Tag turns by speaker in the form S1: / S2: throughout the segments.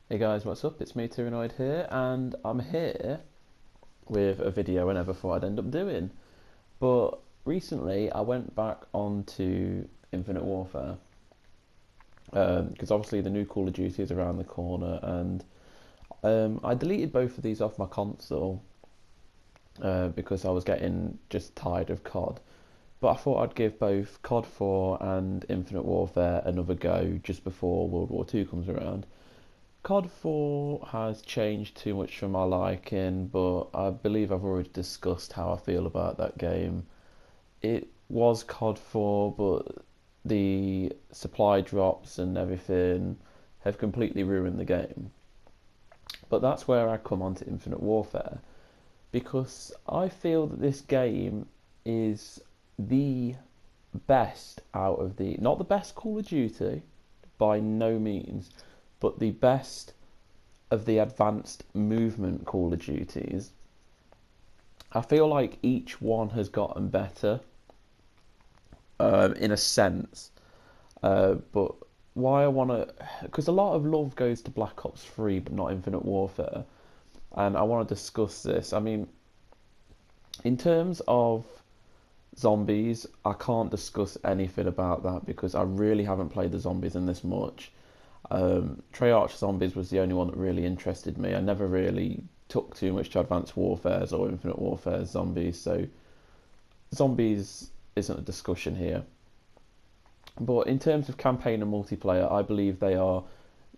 S1: Hey guys, what's up? It's me, Tyrannoid here, and I'm here with a video I never thought I'd end up doing. But recently I went back onto Infinite Warfare, because obviously the new Call of Duty is around the corner, and I deleted both of these off my console because I was getting just tired of COD. But I thought I'd give both COD 4 and Infinite Warfare another go just before World War II comes around. COD 4 has changed too much for my liking, but I believe I've already discussed how I feel about that game. It was COD 4, but the supply drops and everything have completely ruined the game. But that's where I come on to Infinite Warfare, because I feel that this game is the best out of the, not the best Call of Duty, by no means, but the best of the advanced movement Call of Duties. I feel like each one has gotten better in a sense, but why I want to, because a lot of love goes to Black Ops 3 but not Infinite Warfare, and I want to discuss this. I mean, in terms of zombies, I can't discuss anything about that because I really haven't played the zombies in this much. Treyarch Zombies was the only one that really interested me. I never really took too much to Advanced Warfare's or Infinite Warfare's zombies, so zombies isn't a discussion here. But in terms of campaign and multiplayer, I believe they are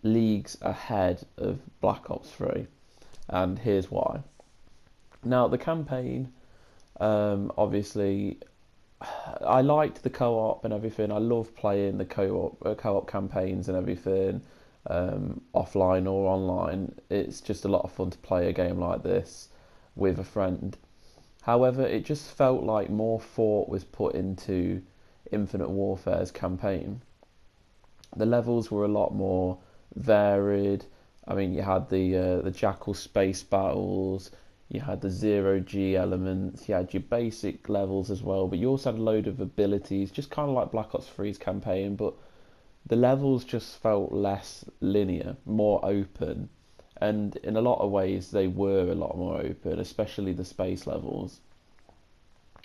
S1: leagues ahead of Black Ops 3, and here's why. Now, the campaign, obviously, I liked the co-op and everything. I love playing the co-op campaigns and everything, offline or online. It's just a lot of fun to play a game like this with a friend. However, it just felt like more thought was put into Infinite Warfare's campaign. The levels were a lot more varied. I mean, you had the Jackal space battles, you had the zero G elements, you had your basic levels as well, but you also had a load of abilities, just kind of like Black Ops 3's campaign, but the levels just felt less linear, more open, and in a lot of ways they were a lot more open, especially the space levels.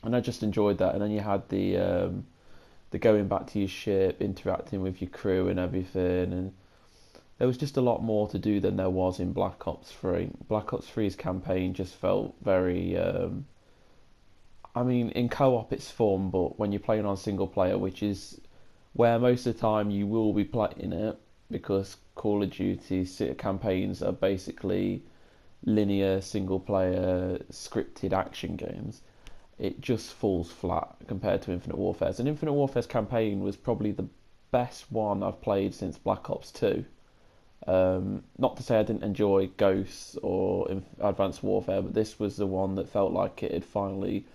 S1: And I just enjoyed that. And then you had the going back to your ship, interacting with your crew and everything, and there was just a lot more to do than there was in Black Ops 3. Black Ops 3's campaign just felt very. I mean, in co-op it's fun, but when you're playing on single player, which is where most of the time you will be playing it, because Call of Duty campaigns are basically linear single player scripted action games. It just falls flat compared to Infinite Warfare's. And Infinite Warfare's campaign was probably the best one I've played since Black Ops 2. Not to say I didn't enjoy Ghosts or Advanced Warfare, but this was the one that felt like it had finally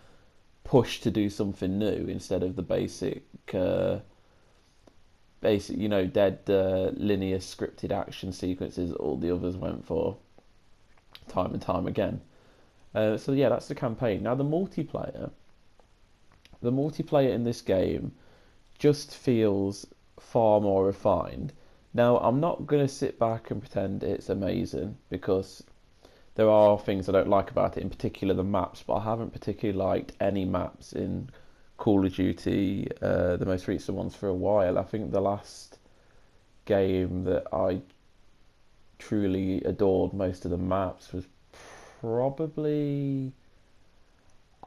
S1: pushed to do something new instead of the basic, dead linear scripted action sequences that all the others went for time and time again. So yeah, that's the campaign. Now the multiplayer in this game just feels far more refined. Now, I'm not going to sit back and pretend it's amazing because there are things I don't like about it, in particular the maps, but I haven't particularly liked any maps in Call of Duty, the most recent ones, for a while. I think the last game that I truly adored most of the maps was probably,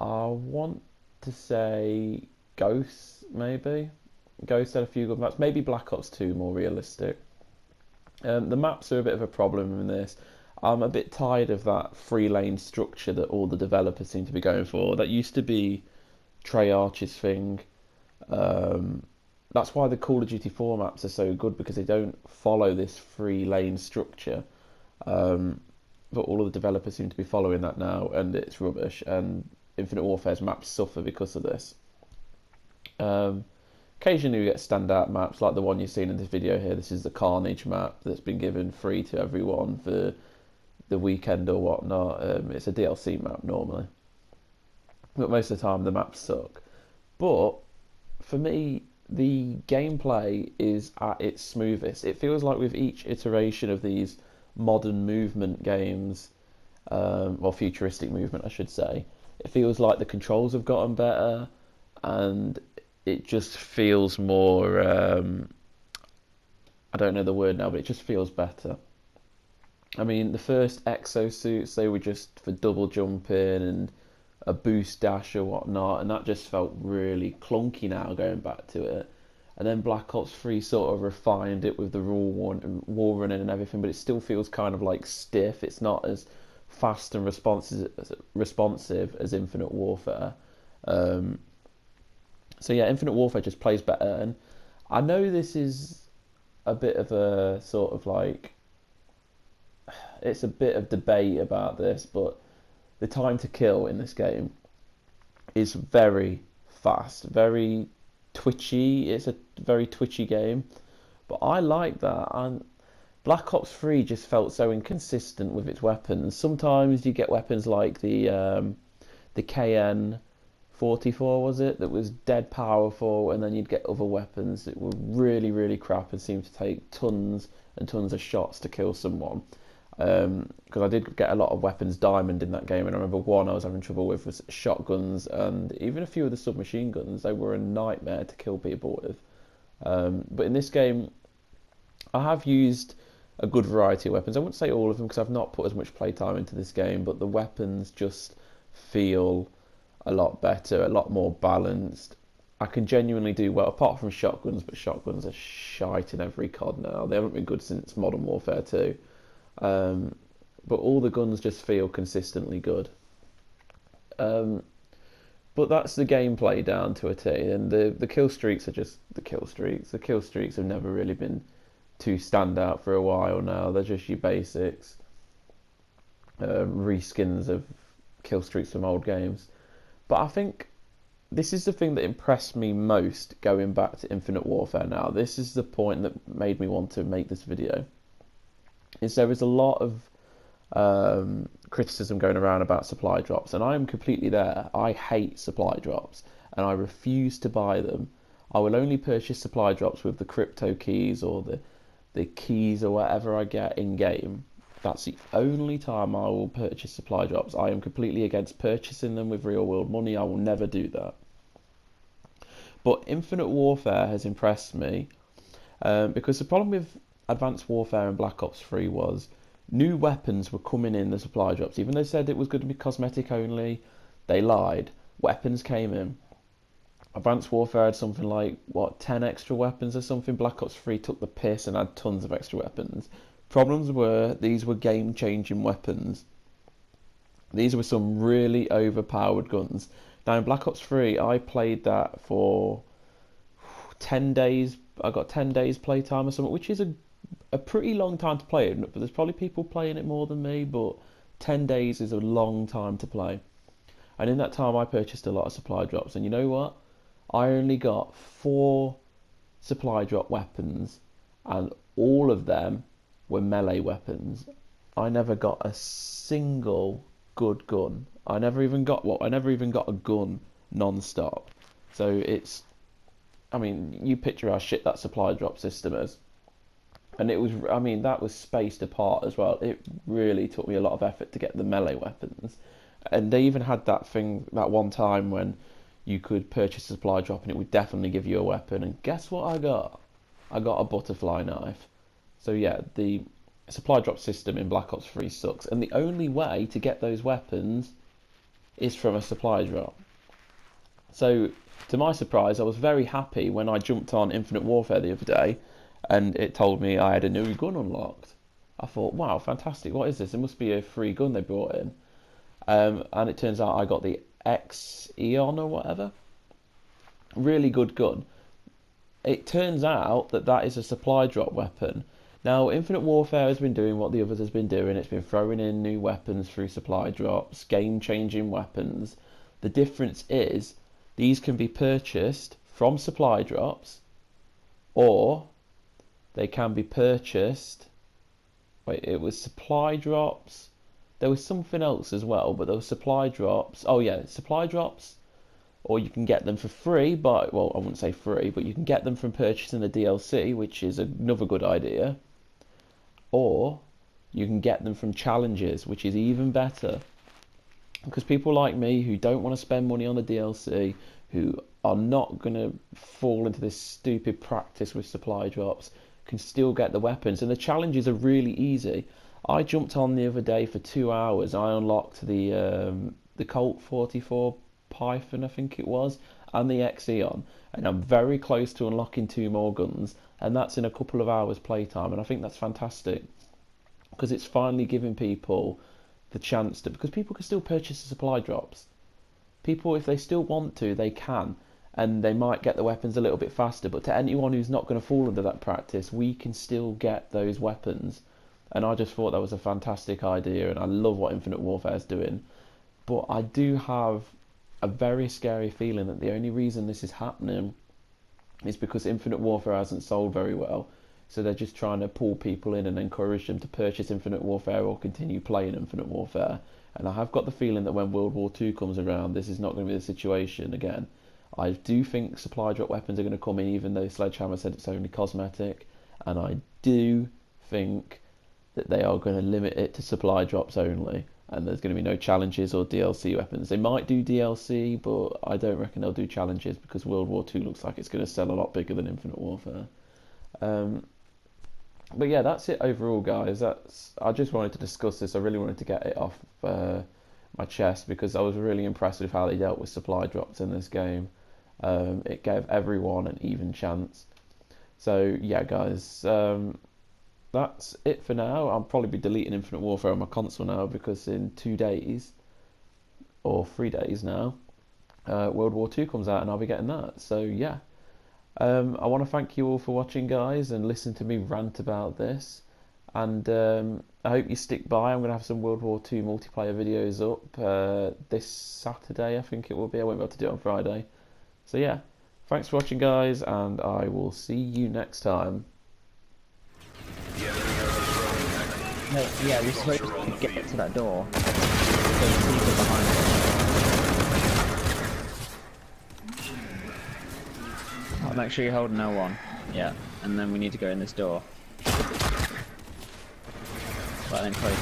S1: I want to say, Ghosts, maybe. Ghost had a few good maps. Maybe Black Ops 2 more realistic. The maps are a bit of a problem in this. I'm a bit tired of that three lane structure that all the developers seem to be going for. That used to be Treyarch's thing. That's why the Call of Duty 4 maps are so good, because they don't follow this three lane structure. But all of the developers seem to be following that now, and it's rubbish. And Infinite Warfare's maps suffer because of this. Occasionally we get standout maps like the one you've seen in this video here. This is the Carnage map that's been given free to everyone for the weekend or whatnot. It's a DLC map normally, but most of the time the maps suck. But for me, the gameplay is at its smoothest. It feels like with each iteration of these modern movement games, or futuristic movement, I should say. It feels like the controls have gotten better, and it just feels more. I don't know the word now, but it just feels better. I mean, the first exosuits, they were just for double jumping and a boost dash or whatnot, and that just felt really clunky now going back to it. And then Black Ops 3 sort of refined it with the wall running and everything, but it still feels kind of like stiff. It's not as fast and responsive as Infinite Warfare. Um, so yeah, Infinite Warfare just plays better, and I know this is a bit of a sort of like it's a bit of debate about this, but the time to kill in this game is very fast, very twitchy. It's a very twitchy game, but I like that. And Black Ops 3 just felt so inconsistent with its weapons. Sometimes you get weapons like the KN 44, was it, that was dead powerful, and then you'd get other weapons that were really crap and seemed to take tons and tons of shots to kill someone. Because I did get a lot of weapons diamond in that game, and I remember one I was having trouble with was shotguns, and even a few of the submachine guns, they were a nightmare to kill people with. But in this game, I have used a good variety of weapons. I wouldn't say all of them because I've not put as much playtime into this game, but the weapons just feel a lot better, a lot more balanced. I can genuinely do well, apart from shotguns, but shotguns are shite in every COD now. They haven't been good since Modern Warfare 2. But all the guns just feel consistently good. Um, but that's the gameplay down to a T, and the kill streaks are just the kill streaks. The kill streaks have never really been too standout for a while now. They're just your basics, reskins of kill streaks from old games. But I think this is the thing that impressed me most going back to Infinite Warfare now. This is the point that made me want to make this video. Is there is a lot of criticism going around about supply drops, and I am completely there. I hate supply drops, and I refuse to buy them. I will only purchase supply drops with the crypto keys or the keys or whatever I get in game. That's the only time I will purchase supply drops. I am completely against purchasing them with real world money. I will never do that. But Infinite Warfare has impressed me, because the problem with Advanced Warfare and Black Ops 3 was new weapons were coming in the supply drops. Even though they said it was going to be cosmetic only, they lied. Weapons came in. Advanced Warfare had something like, 10 extra weapons or something. Black Ops 3 took the piss and had tons of extra weapons. Problems were, these were game-changing weapons. These were some really overpowered guns. Now in Black Ops 3, I played that for 10 days. I got 10 days playtime or something, which is a pretty long time to play it. But there's probably people playing it more than me, but 10 days is a long time to play. And in that time, I purchased a lot of supply drops. And you know what? I only got 4 supply drop weapons, and all of them were melee weapons. I never got a single good gun. I never even got a gun non-stop. So it's, I mean, you picture how shit that supply drop system is. And it was, I mean, that was spaced apart as well. It really took me a lot of effort to get the melee weapons. And they even had that thing, that one time when you could purchase a supply drop and it would definitely give you a weapon. And guess what I got? I got a butterfly knife. So yeah, the supply drop system in Black Ops 3 sucks. And the only way to get those weapons is from a supply drop. So, to my surprise, I was very happy when I jumped on Infinite Warfare the other day and it told me I had a new gun unlocked. I thought, wow, fantastic, what is this? It must be a free gun they brought in. And it turns out I got the X Eon or whatever. Really good gun. It turns out that is a supply drop weapon. Now, Infinite Warfare has been doing what the others has been doing. It's been throwing in new weapons through supply drops, game-changing weapons. The difference is these can be purchased from supply drops, or they can be purchased. Wait, it was supply drops. There was something else as well, but there was supply drops. Oh yeah, supply drops, or you can get them for free. But well, I wouldn't say free, but you can get them from purchasing the DLC, which is another good idea. Or You can get them from challenges, which is even better. Because people like me who don't want to spend money on the DLC, who are not going to fall into this stupid practice with supply drops, can still get the weapons. And the challenges are really easy. I jumped on the other day for 2 hours. I unlocked the Colt 44 Python, I think it was, and the Xeon. And I'm very close to unlocking 2 more guns. And that's in a couple of hours playtime. And I think that's fantastic. Because it's finally giving people the chance to... Because people can still purchase the supply drops. People, if they still want to, they can. And they might get the weapons a little bit faster. But to anyone who's not going to fall under that practice, we can still get those weapons. And I just thought that was a fantastic idea, and I love what Infinite Warfare is doing. But I do have a very scary feeling that the only reason this is happening is because Infinite Warfare hasn't sold very well. So they're just trying to pull people in and encourage them to purchase Infinite Warfare or continue playing Infinite Warfare. And I have got the feeling that when World War II comes around, this is not going to be the situation again. I do think supply drop weapons are going to come in, even though Sledgehammer said it's only cosmetic. And I do think that they are going to limit it to supply drops only, and there's going to be no challenges or DLC weapons. They might do DLC, but I don't reckon they'll do challenges because World War II looks like it's going to sell a lot bigger than Infinite Warfare. But yeah, that's it overall, guys. I just wanted to discuss this. I really wanted to get it off my chest because I was really impressed with how they dealt with supply drops in this game. It gave everyone an even chance. So yeah, guys. That's it for now. I'll probably be deleting Infinite Warfare on my console now because in 2 days, or 3 days now, World War II comes out and I'll be getting that. So yeah, I want to thank you all for watching, guys, and listen to me rant about this. And I hope you stick by. I'm going to have some World War II multiplayer videos up this Saturday, I think it will be. I won't be able to do it on Friday. So yeah, thanks for watching, guys, and I will see you next time.
S2: No, yeah, we're supposed to get to that door. So there's people behind us. I'll make sure you're holding L1. Yeah, and then we need to go in this door. Right, then close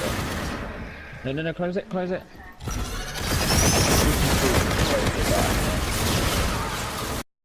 S2: it. No, close it, close it.